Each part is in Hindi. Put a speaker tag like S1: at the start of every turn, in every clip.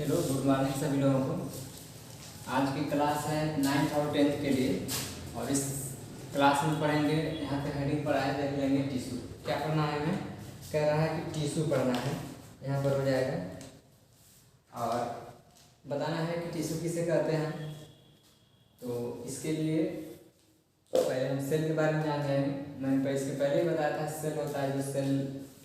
S1: हेलो, गुड मॉर्निंग सभी लोगों को। आज की क्लास है 9th और 10th के लिए और इस क्लास में पढ़ेंगे। यहाँ पे हेडिंग पढ़ा है, देख लेंगे टिश्यू। क्या पढ़ना है? हमें कह रहा है कि टिश्यू पढ़ना है, यहाँ पर हो जाएगा। और बताना है कि टिश्यू किसे कहते हैं। तो इसके लिए पहले हम सेल के बारे में जान जाएंगे। मैंने इसके पहले ही बताया था, सेल होता है जो सेल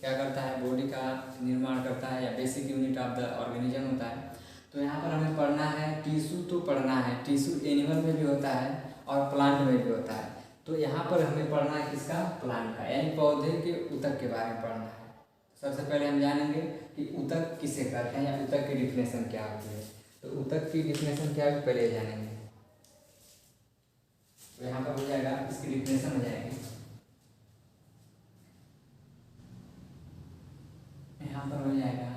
S1: क्या करता है, बॉडी का निर्माण करता है या basic unit of the organism होता है। तो यहाँ पर हमें पढ़ना है टिश्यू। तो पढ़ना है टिश्यू एनिमल में भी होता है और प्लांट में भी होता है। तो यहाँ पर हमें पढ़ना है किसका? प्लांट का, यानी पौधे के ऊतक के बारे में पढ़ना है। सबसे पहले हम जानेंगे कि ऊतक किसे कहते हैं या ऊतक की डिफिनेशन क्या होती है। तो ऊतक की डिफिनेशन क्या है पहले जानेंगे। तो यहाँ पर हो जाएगा, इसकी डिफिनेशन हो जाएगी। यहाँ पर हो जाएगा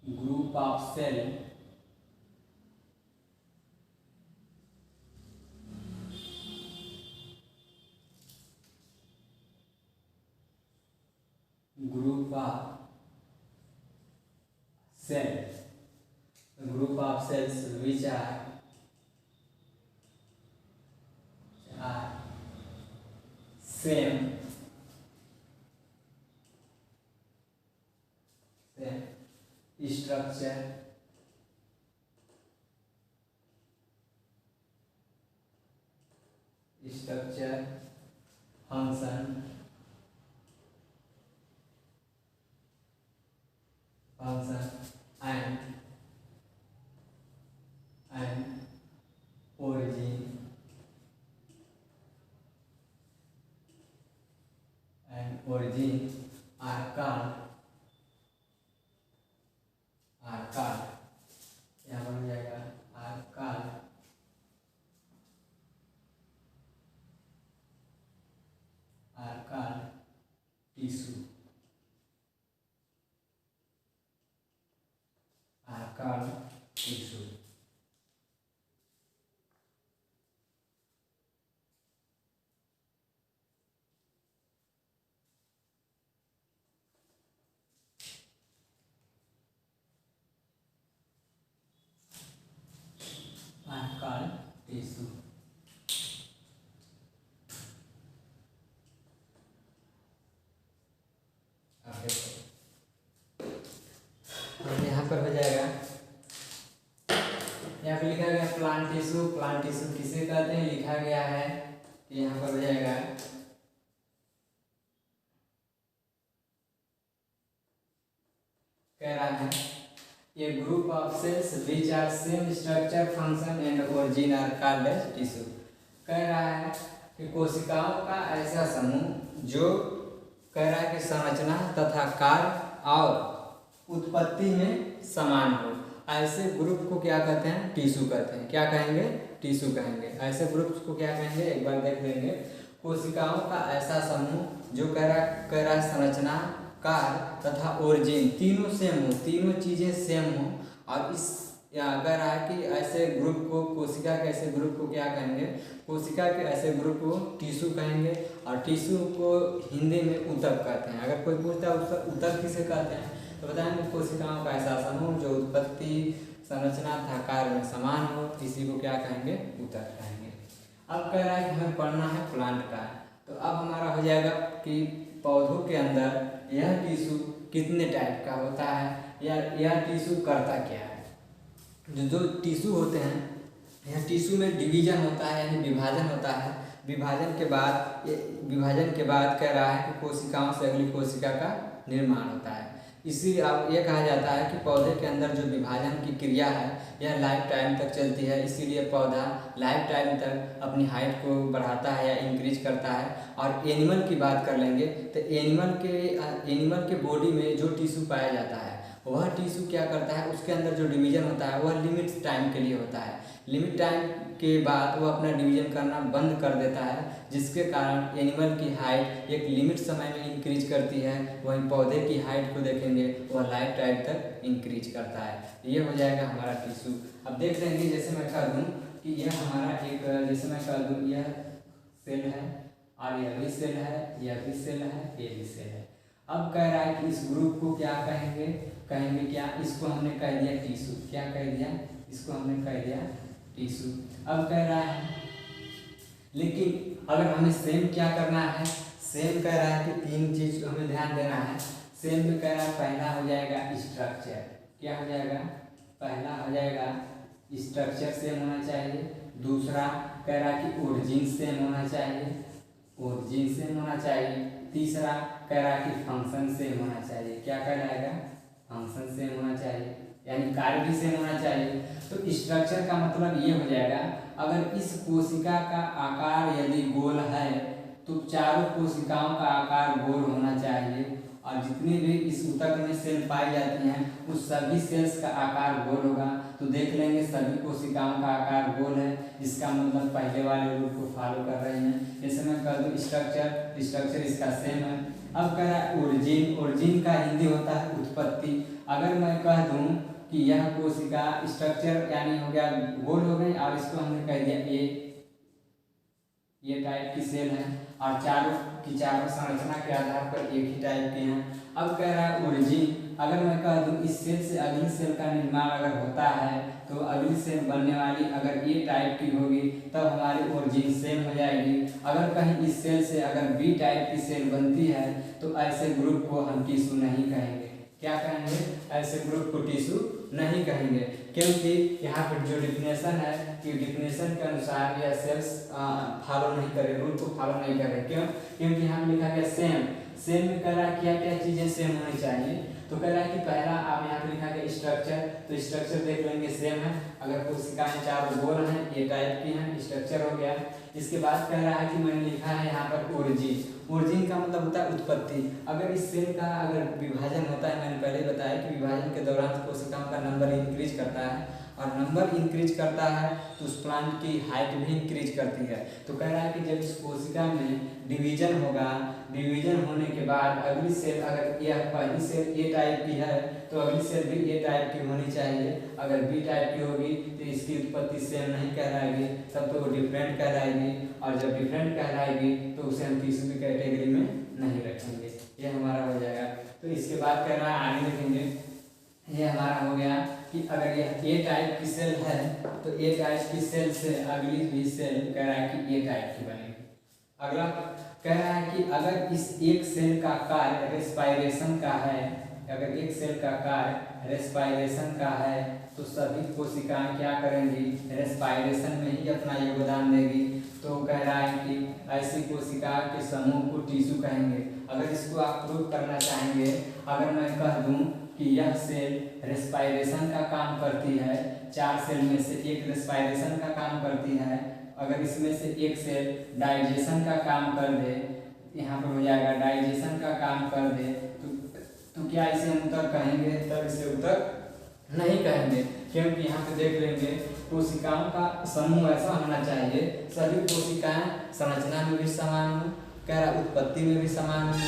S1: group of cell group of cells which are same structure, function and origin are called यहाँ पर हो जाएगा are called tissue, are called tissue। are called tissue। अब यहाँ पर हो जाएगा, यहाँ पे लिखा गया प्लांट टिश्यू। प्लांट टिश्यू किसे कहते हैं लिखा गया है कि यहाँ पर हो जाएगा कह रहा है ये group of cells which are same structure, function and origin are called as tissue. कह रहा है कि कोशिकाओं का ऐसा समूह जो कह रहा है कि संरचना तथा कार्य और उत्पत्ति में समान हो, ऐसे ग्रुप को क्या कहते हैं? टिश्यू कहते हैं। क्या कहेंगे? टिश्यू कहेंगे। ऐसे ग्रुप्स को क्या कहेंगे? एक बार देख लेंगे। कोशिकाओं का ऐसा समूह जो कह रहा है संरचना, कार्य तथा ओरिजिन तीनों सेम हो, तीनों चीजें सेम हो। और इस अगर है कि ऐसे ग्रुप को, कोशिका के ऐसे ग्रुप को क्या कहेंगे? कोशिका के ऐसे ग्रुप को टिश्यू कहेंगे। और टिश्यू को हिंदी में ऊतक कहते हैं। अगर कोई पूछता है ऊतक किसे कहते हैं तो बताएंगे कोशिकाओं का ऐसा समूह जो उत्पत्ति, संरचना तथा कार्य में समान हो, इसी को क्या कहेंगे? ऊतक कहेंगे। अब कह रहा है कि हमें पढ़ना है प्लांट का। तो अब हमारा हो जाएगा कि पौधों के अंदर यह टिश्यू कितने टाइप का होता है या यह टिश्यू करता क्या है। जो टिश्यू होते हैं, यह टिश्यू में डिवीजन होता है यानी विभाजन होता है। विभाजन के बाद कह रहा है कि कोशिकाओं से अगली कोशिका का निर्माण होता है। इसीलिए अब यह कहा जाता है कि पौधे के अंदर जो विभाजन की क्रिया है यह लाइफ टाइम तक चलती है। इसीलिए पौधा लाइफ टाइम तक अपनी हाइट को बढ़ाता है या इंक्रीज करता है। और एनिमल की बात कर लेंगे तो एनिमल के बॉडी में जो टिश्यू पाया जाता है वह टिश्यू क्या करता है, उसके अंदर जो डिवीजन होता है वह लिमिट टाइम के लिए होता है। लिमिट टाइम के बाद वह अपना डिवीजन करना बंद कर देता है, जिसके कारण एनिमल की हाइट एक लिमिट समय में इंक्रीज करती है। वहीं पौधे की हाइट को देखेंगे वह लाइफ टाइम तक इंक्रीज करता है। ये हो जाएगा हमारा टिश्यू। अब देख लेंगे, जैसे मैं कह दूँ कि यह हमारा एक, जैसे मैं कह दूँ यह सेल है और यह भी सेल है, यह भी सेल है, ये भी सेल है। अब कह रहा है कि इस ग्रुप को क्या कहेंगे, कहेंगे क्या, इसको हमने कह दिया टिश्यू। क्या कह दिया, इसको हमने कह दिया टिश्यू। अब कह रहा है, लेकिन अगर हमें सेम क्या करना है, सेम कह रहा है कि तीन चीज हमें ध्यान देना है। सेम में कह रहा है पहला हो जाएगा स्ट्रक्चर। क्या हो जाएगा, पहला हो जाएगा स्ट्रक्चर सेम होना चाहिए। दूसरा कह रहा है कि ओरिजिन सेम होना चाहिए, ओरिजिन सेम होना चाहिए। तीसरा कह रहा है कि फंक्शन सेम होना चाहिए। क्या कहलाएगा, फंक्शन सेम होना चाहिए, यानी कार्य भी सेम होना चाहिए। तो स्ट्रक्चर का मतलब ये हो जाएगा, अगर इस कोशिका का आकार यदि गोल है तो चारों कोशिकाओं का आकार गोल होना चाहिए, और जितनी भी इस ऊतक में सेल पाई जाती हैं उस सभी सेल्स का आकार गोल होगा। तो देख लेंगे सभी कोशिकाओं का आकार गोल है, इसका मतलब पहले वाले रूल को फॉलो कर रहे हैं। जैसे मैं कह दूँ स्ट्रक्चर, स्ट्रक्चर इसका सेम है। अब कह रहा है ओरिजिन, ओरिजिन का हिंदी होता है उत्पत्ति। अगर मैं कह दूँ कि यह कोशिका स्ट्रक्चर यानी हो गया गोल हो गई, और इसको हमने कह दिया ये टाइप की सेल है, और चारों की चारों संरचना के आधार पर एक ही टाइप के हैं। अब कह रहा है ओरिजिन, अगर मैं कह दूँ इस सेल से अगली सेल का निर्माण अगर होता है तो अगली सेल बनने वाली अगर ए टाइप की होगी तब हमारी ओरिजिन सेम हो जाएगी। अगर कहीं इस सेल से अगर बी टाइप की सेल बनती है तो ऐसे ग्रुप को हम टिश्यू नहीं कहेंगे। क्या कहेंगे, ऐसे ग्रुप को टिश्यू नहीं कहेंगे, क्योंकि यहाँ पर जो डिफिनेशन है कि डिफिनेशन के अनुसार यह सेल्स फॉलो नहीं करे, रूल को फॉलो नहीं करे। क्यों, क्योंकि यहाँ लिखा गया सेम। सेम में कह रहा है क्या क्या चीज़ें सेम होनी चाहिए। तो कह रहा है कि पहला आप यहाँ पर लिखा गया स्ट्रक्चर, तो स्ट्रक्चर देख लेंगे सेम है। अगर कोशिकाएं चार गोल हैं, ये टाइप की हैं, स्ट्रक्चर हो गया। इसके बाद कह रहा है कि मैंने लिखा है यहाँ पर ओरिजिन। ओरिजिन का मतलब होता है उत्पत्ति। अगर इस सेल का अगर विभाजन होता है, मैंने पहले बताया कि विभाजन के दौरान कोशिकाओं का नंबर इंक्रीज करता है, और नंबर इंक्रीज करता है तो उस प्लांट की हाइट भी इंक्रीज करती है। तो कह रहा है कि जब इस कोशिका में डिवीजन होगा, डिवीजन होने के बाद अगली सेल, अगर यह पहली सेल ए टाइप की है तो अगली सेल भी ए टाइप की होनी चाहिए। अगर बी टाइप की होगी तो इसकी उत्पत्ति सेम नहीं कहलाएगी, तब तो वो डिफरेंट कहलाएगी, और जब डिफरेंट कहलाएगी तो उसे हम किसी भी कैटेगरी में नहीं रखेंगे। ये हमारा हो जाएगा। तो इसके बाद कह रहा है आगे लिखेंगे, ये हमारा हो गया कि अगर यह ए टाइप की सेल है तो ए टाइप की सेल से अगली भी सेल कह रहा है कि ए टाइप की बनेगी। अगला कह रहा है कि अगर इस एक सेल का कार्य रेस्पायरेशन का है, अगर एक सेल का कार्य रेस्पायरेशन का है तो सभी कोशिकाएं क्या करेंगी, रेस्पायरेशन में ही अपना योगदान देगी। तो कह रहा है कि ऐसी कोशिका के समूह को टिश्यू कहेंगे। अगर इसको आप प्रूव करना चाहेंगे, अगर मैं कह दूं कि यह सेल रेस्पायरेशन का काम करती है, चार सेल में से एक रेस्पायरेशन का काम करती है, अगर इसमें से एक सेल डाइजेशन का काम कर दे, यहाँ पर हो जाएगा डाइजेशन का काम कर दे, तो क्या इसे हम उत्तक कहेंगे, तब इसे उत्तक नहीं कहेंगे। क्योंकि यहाँ पे देख लेंगे कोशिकाओं का समूह ऐसा होना चाहिए, सभी कोशिकाएं संरचना में भी समान हो, कह रहा उत्पत्ति में भी समान हो,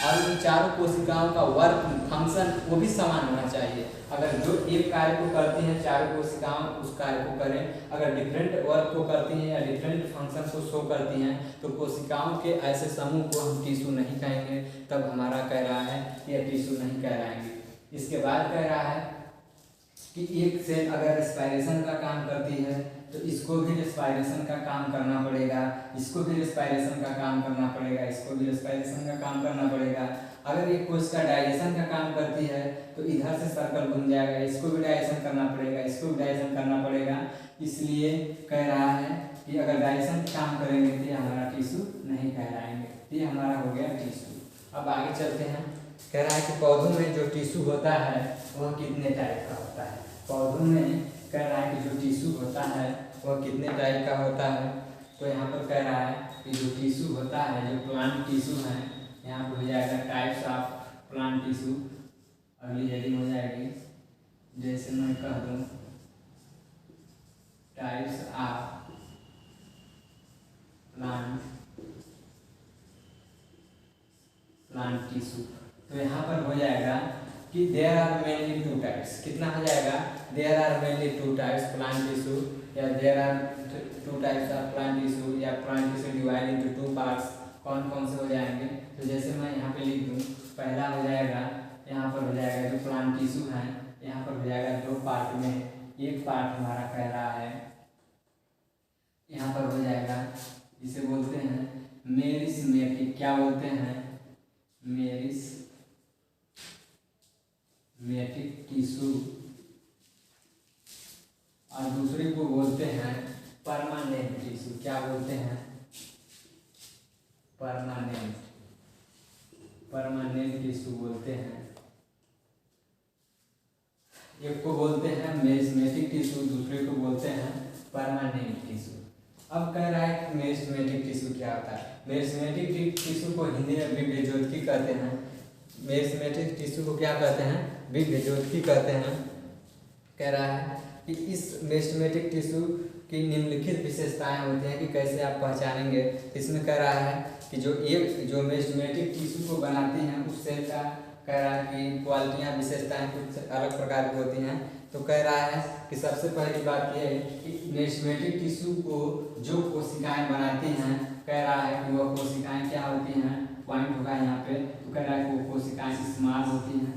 S1: और उन चारों कोशिकाओं का वर्क फंक्शन वो भी समान होना चाहिए। अगर जो एक कार्य को करती हैं चारों कोशिकाएं उस कार्य को करें, अगर डिफरेंट वर्क को करती हैं या डिफरेंट फंक्शन को शो करती हैं तो कोशिकाओं के ऐसे समूह को हम टिश्यू नहीं कहेंगे। तब हमारा कह रहा है कि यह टिश्यू नहीं कहलाएंगे। इसके बाद कह रहा है कि एक सेल अगर रेस्पायरेशन का काम करती है तो इसको भी रेस्पायरेशन का काम करना पड़ेगा, इसको भी रेस्पायरेशन का काम करना पड़ेगा, इसको भी रेस्पायरेशन का काम करना पड़ेगा। अगर एक कोशिका डाइजेशन का काम करती है तो इधर से सर्कल घूम जाएगा, इसको भी डाइजेशन करना पड़ेगा, इसको भी डाइजेशन करना पड़ेगा। इसलिए कह रहा है कि अगर डाइजेशन का काम करेंगे तो हमारा टिश्यू नहीं कहलाएंगे। ये हमारा हो गया टिश्यू। अब आगे चलते हैं। कह रहा है कि पौधों में जो टिश्यू होता है वह कितने टाइप का होता है। पौधों में कह रहा है कि जो टिश्यू होता है वह कितने टाइप का होता है। तो यहाँ पर कह रहा है कि जो टिश्यू होता है, जो प्लांट टिश्यू है, यहाँ पर हो जाएगा टाइप्स ऑफ प्लांट टिश्यू। अगली हेडिंग हो जाएगी, जैसे मैं कह दूँ टाइप्स ऑफ प्लांट टिश्यू। तो यहाँ पर हो जाएगा कि there are mainly two types. कितना हो जाएगा, there are mainly two types plant tissue, या there are two types of plant tissue, या plant tissue divide into two parts, कौन कौन से हो जाएंगे। तो जैसे मैं यहाँ पे लिख दूँ, पहला हो जाएगा, यहाँ पर हो जाएगा जो प्लांट टिश्यू है, यहाँ पर हो जाएगा 2 पार्ट में, एक पार्ट हमारा कह रहा है यहाँ पर हो जाएगा, इसे बोलते हैं मेरिस्मेटिक, क्या बोलते हैं, मेरिस्मेटिक टिश्यू, और दूसरे को बोलते हैं परमानेंट टिश्यू। क्या बोलते हैं, परमानेंट टिश्यू बोलते हैं। एक को बोलते हैं मेरिस्मेटिक टिश्यू, दूसरे को बोलते हैं परमानेंट टिश्यू। अब कह रहा है कि मेरिस्मेटिक टिश्यू क्या होता है। मेरिस्मेटिक टिश्यू को हिंदी में विभेज्योतकी कहते हैं। मेरिस्मेटिक टिश्यू को क्या कहते हैं, विभेज्योतकी कहते हैं। कह रहा है कि इस मेरिस्मेटिक टिश्यू की निम्नलिखित विशेषताएं होती हैं कि कैसे आप पहचानेंगे। इसमें कह रहा है कि जो मेरिस्मेटिक टिश्यू को बनाती हैं उस सेल का कह रहा है कि क्वालिटियाँ विशेषताएं कुछ अलग प्रकार की होती हैं। तो कह रहा है कि सबसे पहली बात यह है कि मेरिस्मेटिक टिश्यू को जो कोशिकाएं बनाती हैं, कह रहा है कि वह कोशिकाएं क्या होती हैं, पॉइंट होगा यहाँ पे। तो कह रहा है कि वो कोशिकाएं स्मॉल होती हैं,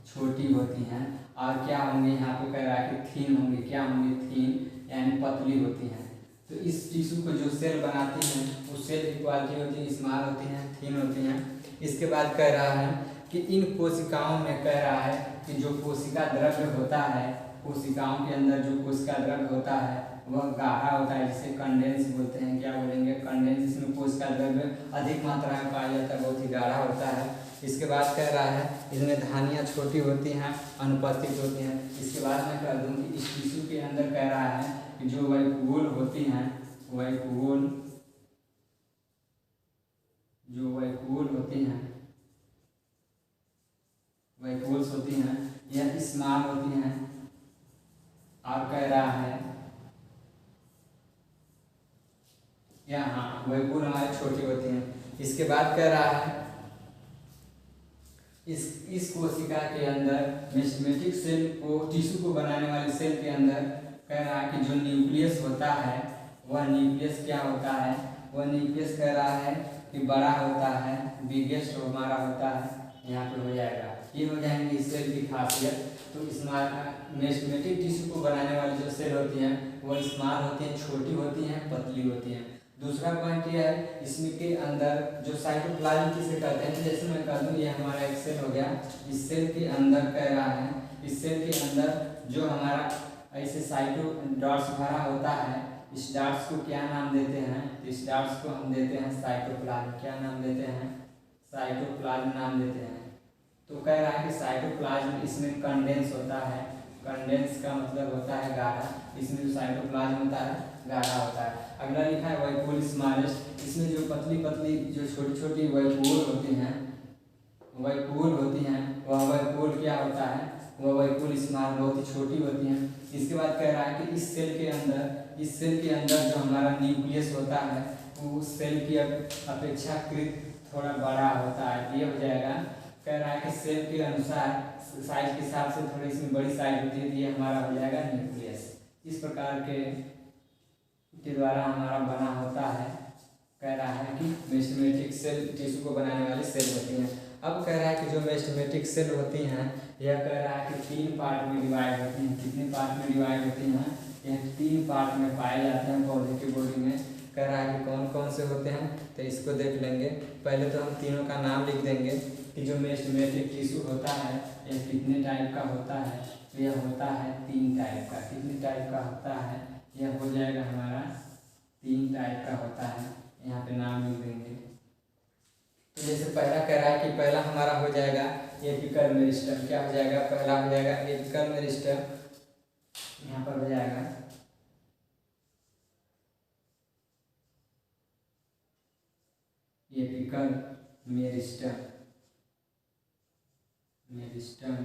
S1: छोटी होती हैं, और क्या होंगी यहाँ पे कह रहा है कि थीन होंगी। क्या होंगी, थीन यानी पतली होती हैं। तो इस टिश्यू को जो सेल बनाती हैं उस सेल की क्वालिटी होती है स्मॉल होती हैं, थीन होती हैं। इसके बाद कह रहा है कि इन कोशिकाओं में कह रहा है कि जो कोशिका द्रव्य होता है, कोशिकाओं के अंदर जो कोशिका द्रव्य होता है वह गाढ़ा होता है, जिसे कंडेंस बोलते हैं। क्या बोलेंगे, कंडेंस। इसमें कोशिका द्रव्य अधिक मात्रा में पाया जाता है, बहुत ही गाढ़ा होता है। इसके बाद कह रहा है इसमें धानियाँ छोटी होती हैं, अनुपस्थित होती हैं। इसके बाद मैं कह दूँ कि इस टिश्यू के अंदर कह रहा है कि जो वैक्यूल होती हैं, वैक्यूल्स होती हैं, यह स्मॉल होती हैं। और कह रहा है यहाँ वैक्यूल हमारी छोटी होती हैं। इसके बाद कह रहा है इस कोशिका के अंदर मेरिस्मेटिक सेल को, टिश्यू को बनाने वाली सेल के अंदर कह रहा है कि जो न्यूक्लियस होता है वह न्यूक्लियस क्या होता है, वह न्यूक्लियस कह रहा है कि बड़ा होता है, बिगेस्ट हमारा होता है। यहाँ पे हो जाएगा, ये हो जाएंगी इस सेल की खासियत। तो मेरिस्मेटिक टिश्यू को बनाने वाली जो सेल होती हैं वो स्मॉल होती हैं, छोटी होती हैं, पतली होती हैं। दूसरा पॉइंट यह है इसमें के अंदर जो साइटोप्लाज्म किसे कहते हैं। जैसे मैं कह दूँ ये हमारा एक सेल हो गया, इस सेल के अंदर कह रहा है, इस सेल के अंदर जो हमारा ऐसे साइटो डॉट्स भरा होता है, इस डॉट्स को क्या नाम देते हैं, इस डॉट्स को हम देते हैं साइटोप्लाज्म। क्या नाम देते हैं, साइटोप्लाज्म नाम देते हैं। तो कह रहा है कि साइटोप्लाज्म इसमें कंडेंस होता है, कंडेंस का मतलब होता है गाढ़ा, इसमें जो साइटोप्लाज्म होता है गाढ़ा होता है। अगला लिखा है वैक्यूल स्मॉलेस्ट, इसमें जो पतली पतली जो छोटी छोटी वैक्यूल होती हैं, वह वैक्यूल क्या होता है, वह वैक्यूल स्मॉल बहुत ही छोटी होती हैं। इसके बाद कह रहा है कि इस सेल के अंदर जो हमारा न्यूक्लियस होता है वो उस सेल की अपेक्षाकृत थोड़ा बड़ा होता है। ये हो जाएगा, कह रहा है कि सेल के अनुसार साइज के हिसाब से थोड़ी इसमें बड़ी साइज होती है, तो ये हमारा हो जाएगा न्यूक्लियस। इस प्रकार के द्वारा हमारा बना होता है। कह रहा है कि मेरिस्टेमेटिक सेल टिश्यू को बनाने वाली सेल होती हैं। अब कह रहा है कि जो मेरिस्टेमेटिक सेल होती हैं यह कह रहा है कि 3 पार्ट में डिवाइड होती हैं। कितने पार्ट में डिवाइड होती हैं, यह 3 पार्ट में पाए जाते हैं पौधे की बॉडी में। कह रहा है कि कौन कौन से होते हैं, तो इसको देख लेंगे। पहले तो हम तीनों का नाम लिख देंगे कि जो मेरिस्टेमेटिक टिश्यू होता है यह कितने टाइप का होता है। तो यह होता है 3 टाइप का। कितने टाइप का होता है, यह हो जाएगा हमारा 3 टाइप का होता है। यहाँ पे नाम लिख देंगे। तो जैसे पहला कह रहा है कि पहला हमारा हो जाएगा एपिकल मेरिस्टेम। क्या हो जाएगा, पहला हो जाएगा एपिकल मेरिस्टेम। यहाँ पर हो जाएगा एपिकल मेरिस्टेम,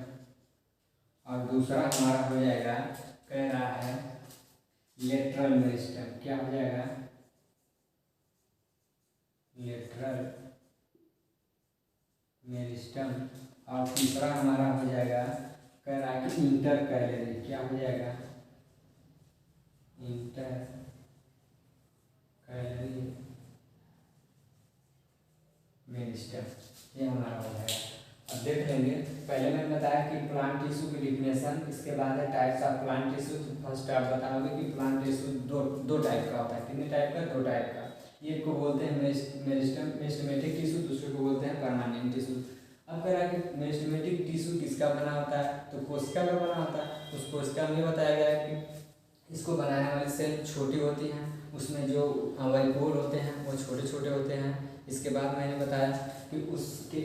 S1: और दूसरा हमारा हो जाएगा, कह रहा है लेटरल मेरिस्टेम। क्या हो जाएगा, लेटरल मेरिस्टेम। और तीसरा हमारा हो जाएगा, कह रहा है कि इंटर कैलरी। क्या हो जाएगा, इंटर कैलरी मेरिस्टेम, ये हमारा हो जाएगा। अब देख लेंगे, पहले मैंने बताया कि प्लांट टिश्यू की डिफिनेशन, इसके बाद है टाइप्स ऑफ प्लांट टिश्यू। तो फर्स्ट आप बताओगे कि प्लांट टिश्यू दो टाइप का होता है, कितने टाइप का, 2 टाइप का। एक को बोलते हैं मेरिस्टेम मेरिस्टेमेटिक टिश्यू, दूसरे को बोलते हैं परमानेंट टिश्यू। अब कह रहा है कि मेरिस्टेमेटिक टिश्यू किसका बना होता है, तो कोशिका का बना होता है। उस कोशिका में बताया गया है कि इसको बनाने वाली सेल छोटी होती हैं, उसमें जो वैक्यूल होते हैं वो छोटे छोटे होते हैं। इसके बाद मैंने बताया कि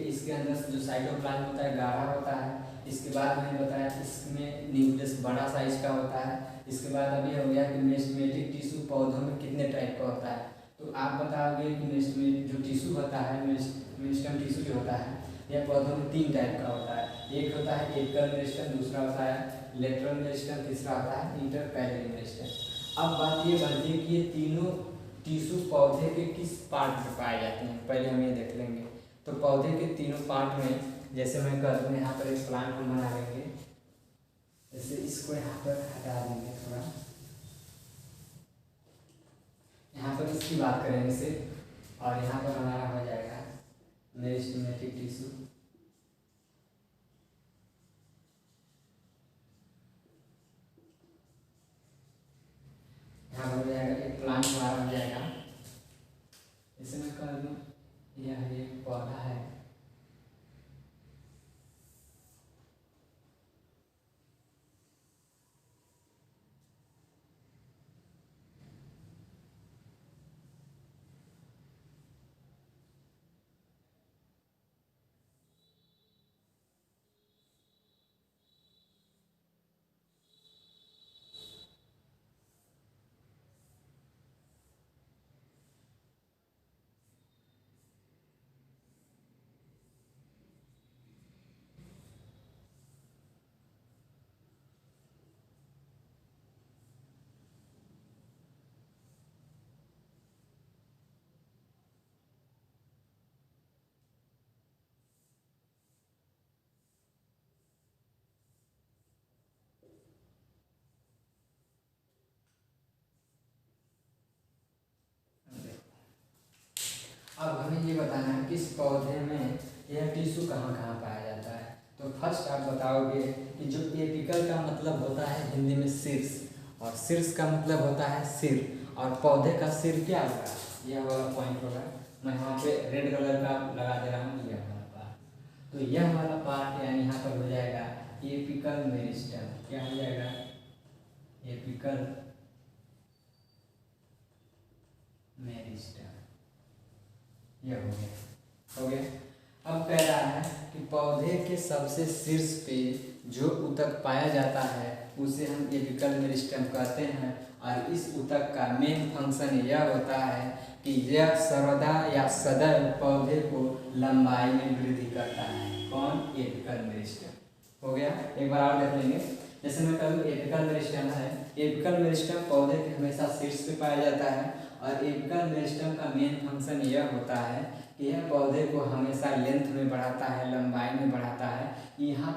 S1: इसके अंदर जो साइटोप्लाज्म होता है गाढ़ा होता है। इसके बाद मैंने बताया इसमें न्यूक्लियस बड़ा साइज का होता है। इसके बाद अभी हो गया कि मेरिस्टेमेटिक टिश्यू पौधों में कितने टाइप का होता है। तो आप बताओगे कि मेरिस्टेमेटिक जो टिश्यू होता है, मेरिस्टेम टिश्यू जो होता है, यह पौधों में 3 टाइप का होता है। एक होता है एपिकल मेरिस्टेम, दूसरा होता है लेटरल मेरिस्टेम, तीसरा होता है इंटरपैरेलल मेरिस्टेम। अब बात ये बनती है कि ये तीनों टिश्यू पौधे के किस पार्ट में पाए जाते हैं, पहले हम ये देख लेंगे। तो पौधे के तीनों पार्ट में, जैसे मैं कर दूँ यहाँ पर एक प्लांट हम बना लेंगे, जैसे इसको यहाँ पर हटा देंगे थोड़ा, यहाँ पर इसकी बात करेंगे सिर्फ, और यहाँ पर हमारा हो जाएगा मेरिस्टेमेटिक टिश्यू। यहाँ पर हो जाएगा एक प्लांट हमारा हो जाएगा। जैसे मैं कर दूँ, यह एक पौधा है, अब हमें ये बताना है किस पौधे में यह टिश्यू कहाँ कहाँ पाया जाता है। तो फर्स्ट आप बताओगे कि जो एपिकल का मतलब होता है हिंदी में शीर्ष, और शीर्ष का मतलब होता है सिर, और पौधे का सिर क्या होगा, यह वाला पॉइंट होगा। मैं यहाँ पे रेड कलर का लगा दे रहा हूँ, यह वाला पार्ट। तो यह वाला पार्ट यानी यहाँ पर हो जाएगा एपिकल मेरिस्टेम। क्या हो जाएगा, एपिकल मेरिस्टेम, यह हो गया। अब कह रहा है कि पौधे के सबसे शीर्ष पे जो ऊतक पाया जाता है उसे हम एपिकल मेरिस्टेम कहते हैं, और इस ऊतक का मेन फंक्शन यह होता है कि यह सर्वदा या सदैव पौधे को लंबाई में वृद्धि करता है। कौन, एपिकल मेरिस्टेम। हो गया, एक बार और देख लेंगे। जैसे मैं कहूँ एपिकल मेरिस्टेम है, एपिकल मेरिस्टेम पौधे के हमेशा शीर्ष पे पाया जाता है, और एपिकल मेरिस्टेम का मेन फंक्शन यह होता है कि यह पौधे को हमेशा लेंथ में बढ़ाता है, लंबाई में बढ़ाता है। यहाँ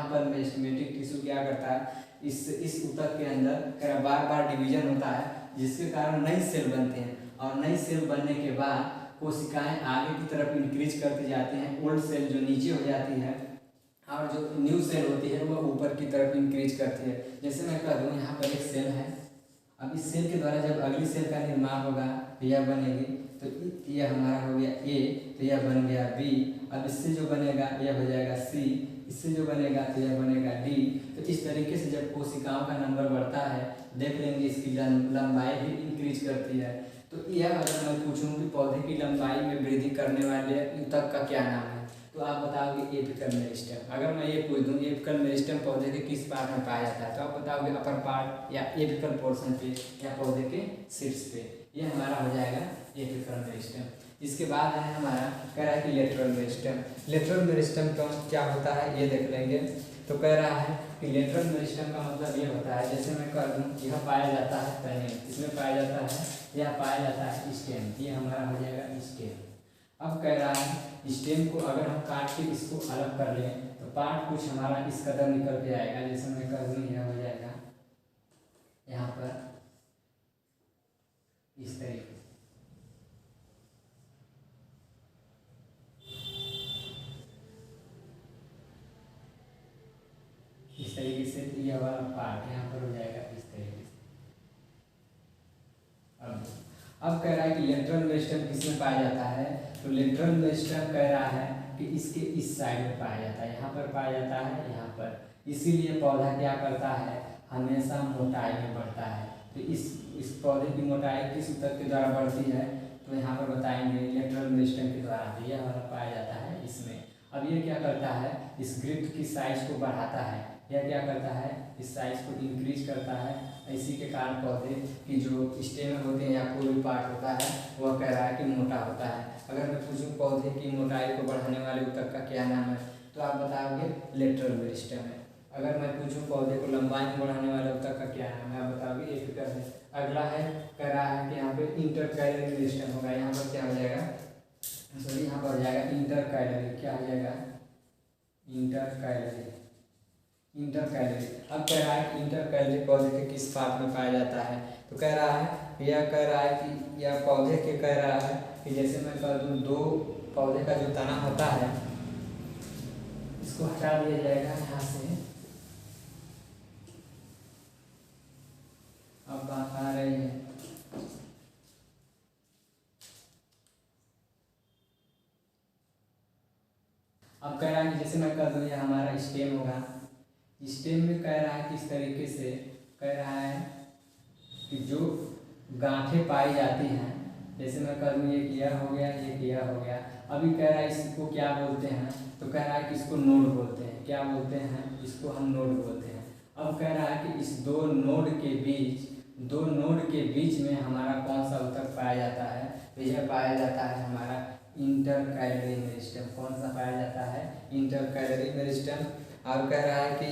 S1: पर मेरिस्टेमेटिक टिश्यू क्या करता है, इस ऊतक के अंदर बार बार डिवीजन होता है, जिसके कारण नई सेल बनते हैं, और नई सेल बनने के बाद कोशिकाएं आगे की तरफ इंक्रीज करती जाती हैं। ओल्ड सेल जो नीचे हो जाती है, और जो न्यू सेल होती है वो ऊपर की तरफ इंक्रीज करती है। जैसे मैं कह दूँ यहाँ पर एक सेल है, अब इस सेल के द्वारा जब अगली सेल का निर्माण होगा तो यह बनेगी, तो यह हमारा हो गया ए, तो यह बन गया बी। अब इससे जो बनेगा यह हो जाएगा सी, इससे जो बनेगा तो यह बनेगा डी। तो इस तरीके से जब कोशिकाओं का नंबर बढ़ता है, देख लेंगे इसकी लंबाई भी इंक्रीज करती है। तो यह अगर मैं पूछूं कि पौधे की लंबाई में वृद्धि करने वाले ऊतक का क्या नाम है, तो आप बताओगे एपिकल मेरिस्टेम। अगर मैं ये पूछ दूँ एपिकल मेरिस्टेम पौधे के किस पार्ट में पाया जाता है, तो आप बताओगे अपर पार्ट या एपिकल पोर्शन पे या पौधे के शीर्ष पे। ये हमारा हो जाएगा एपिकल मेरिस्टेम। इसके बाद है हमारा, कह रहा है कि लेटरल मेरिस्टेम। लेटरल मेरिस्टेम का क्या होता है ये देख लेंगे। तो कह रहा है कि लेटरल मेरिस्टेम का मतलब ये होता है, जैसे मैं कह दूँ यह पाया जाता है पहले, इसमें पाया जाता है, यह पाया जाता है स्टेम, ये हमारा हो जाएगा स्टेम। अब कह रहा है स्टेम को अगर हम काट के इसको अलग कर लें तो पार्ट कुछ हमारा इस कदर निकल के आएगा। जैसे मैं कह दूँ यह हो जाएगा यहाँ पर इस तरीके से, तरीके से यह वाला पार्ट यहाँ पर हो जाएगा इस तरीके से। अब कह रहा है कि लेटरल मेरिस्टेम किसमें पाया जाता है, तो लेटरल मेरिस्टेम कह रहा है कि इसके इस साइड में पाया जाता है, यहाँ पर पाया जाता है, यहाँ पर। इसीलिए पौधा क्या करता है, हमेशा मोटाई में बढ़ता है। तो इस पौधे की मोटाई किस ऊतक के द्वारा बढ़ती है, तो यहाँ पर बताएंगे लेटरल मेरिस्टेम के द्वारा। तो यह वाला पाया जाता है इसमें। अब ये क्या करता है, इस ग्रिफ्ट की साइज को बढ़ाता है। यह क्या करता है, इस साइज को इंक्रीज करता है। इसी के कारण पौधे की जो स्टेम होते हैं या कोई भी पार्ट होता है वह कह रहा है कि मोटा होता है। अगर मैं पूछूं पौधे की मोटाई को बढ़ाने वाले ऊतक का क्या नाम है, तो आप बताओगे लेटरल मेरिस्टेम है। अगर मैं पूछूं पौधे को लंबाई में बढ़ाने वाले ऊतक का क्या नाम है, आप बताओगे एपिकल है। अगला है, कह रहा है कि यहाँ पे इंटरकैलरी मेरिस्टेम होगा। यहाँ पर क्या हो जाएगा, सॉरी यहाँ पर हो जाएगा इंटरकैलरी। क्या हो जाएगा, इंटरकैलरी। अब कह रहा है कि इंटरकैलरी पौधे के किस पार्ट में पाया जाता है, तो कह रहा है, यह कह रहा है कि यह पौधे के कह रहा है कि जैसे मैं कह दूँ दो पौधे का जो तना होता है इसको हटा दिया जाएगा यहाँ से। अब बात आ रही है, अब कह रहा है कि जैसे मैं कह दूँ यह हमारा स्टेम होगा। स्टेम में कह रहा है किस तरीके से, कह रहा है कि जो गांठें पाई जाती हैं, जैसे मैं कह दूँ ये किया हो गया, ये किया हो गया। अभी कह रहा है इसको क्या बोलते हैं, तो कह रहा है कि इसको नोड बोलते हैं। क्या बोलते हैं, इसको हम नोड बोलते हैं। अब कह रहा है कि इस दो नोड के बीच में हमारा कौन सा ऊतक पाया जाता है, तो यह पाया जाता है हमारा इंटरकैलरी मेरिस्टेम। कौन सा पाया जाता है, इंटरकैलरी मेरिस्टेम। और कह रहा है कि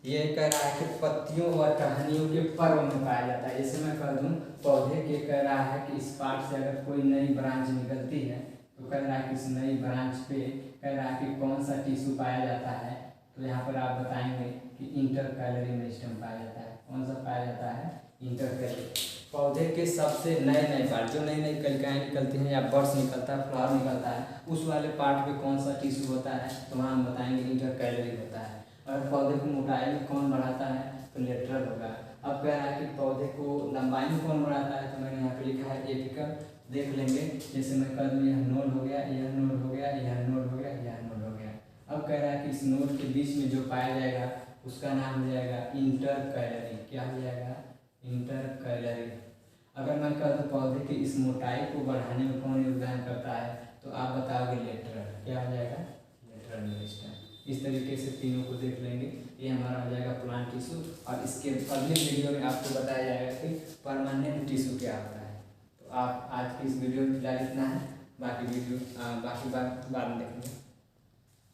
S1: ये कह रहा है कि पत्तियों व टहनियों के पर्व में पाया जाता है। जैसे मैं कह दूँ पौधे के, कह रहा है कि इस पार्ट से अगर कोई नई ब्रांच निकलती है तो कह रहा है कि इस नई ब्रांच पे कह रहा है कि कौन सा टिश्यू पाया जाता है, तो यहाँ पर आप बताएंगे कि इंटरकैलरी मेरिस्टेम पाया जाता है। कौन सा पाया जाता है, इंटरकैलरी। पौधे के सबसे नए पार्ट, जो नई कलिकाएँ निकलती हैं या बड्स निकलता है, फ्लावर निकलता है, उस वाले पार्ट पे कौन सा टिश्यू होता है, तो वहाँ हम बताएंगे इंटरकैलरी होता है। और पौधे की मोटाई में कौन बढ़ाता है, तो लेटरल होगा। अब कह रहा है कि पौधे को लंबाई में कौन बढ़ाता है, तो मैंने यहाँ पे लिखा है एपिकल। देख लेंगे, जैसे मैं कह दूँ यह नोड हो गया, यह नोड हो गया, यह नोड हो गया, यह नोड हो गया। अब कह रहा है कि इस नोड के बीच में जो पाया जाएगा उसका नाम हो जाएगा इंटरकैलरी। क्या हो जाएगा, इंटरकैलरी। अगर मैं कह दूँ पौधे की इस मोटाई को बढ़ाने में कौन योगदान करता है, तो आप बताओगे लेटरल। क्या हो जाएगा, लेटरल मेरिस्टेम। इस तरीके से तीनों को देख लेंगे। ये हमारा हो जाएगा प्लांट टिश्यू। और इसके अगले वीडियो में आपको बताया जाएगा कि परमानेंट टिश्यू क्या होता है। तो आप आज की इस वीडियो में फिलहाल इतना है, बाकी वीडियो बाकी बात बाद में देखेंगे।